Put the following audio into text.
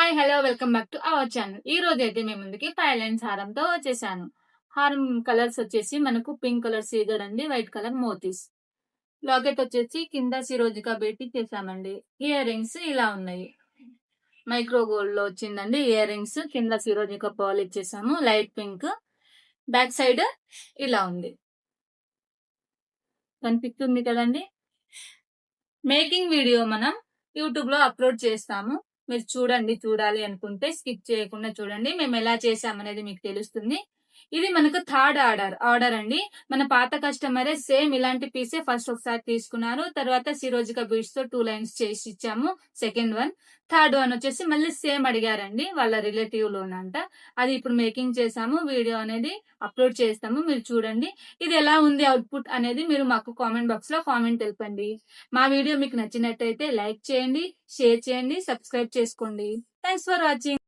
Hi hello welcome back to our channel. ఈ రోజు అయితే మేము ముందుకి 5 లైన్స్ హారంతో వచ్చేసాను. హారం కలర్స్ వచ్చేసి మనకు పింక్ కలర్ సీజర్ అండి, వైట్ కలర్ మోతీస్. లాకెట్ వచ్చేసి కింద సిరోజికా బేటి చేసామండి. ఇయర్ రింగ్స్ ఇలా ఉన్నాయి. మైక్రో గోల్డ్ లో వచ్చిందండి ఇయర్ రింగ్స్. కింద సిరోజికా పర్ల్ ఇచ్చేసాము, లైట్ పింక్. బ్యాక్ సైడ్ ఇలా ఉంది, కనిపిస్తుంది కదండి. మేకింగ్ వీడియో మనం యూట్యూబ్ లో అప్లోడ్ చేస్తాము. మీరు చూడాలి అనుకుంటే స్కిప్ చేయకుండా చూడండి. మేము ఎలా చేసామనేది మీకు తెలుస్తుంది. ఇది మనకు థర్డ్ ఆర్డర్ అండి. మన పాత కస్టమరే సేమ్ ఇలాంటి పీసే ఫస్ట్ ఒకసారి తీసుకున్నారు. తర్వాత సిరోజికా బీడ్స్ తో 2 లైన్స్ చేసి ఇచ్చాము. సెకండ్ వన్, థర్డ్ వన్ వచ్చేసి మళ్ళీ సేమ్ అడిగారండి, వాళ్ళ రిలేటివ్ లోనంట. అది ఇప్పుడు మేకింగ్ చేసాము. వీడియో అనేది అప్లోడ్ చేస్తాము, మీరు చూడండి. ఇది ఎలా ఉంది అవుట్పుట్ అనేది మీరు మాకు కామెంట్ బాక్స్ లో కామెంట్ తెలపండి. మా వీడియో మీకు నచ్చినట్టయితే లైక్ చేయండి, షేర్ చేయండి, సబ్స్క్రైబ్ చేసుకోండి. Thanks for watching.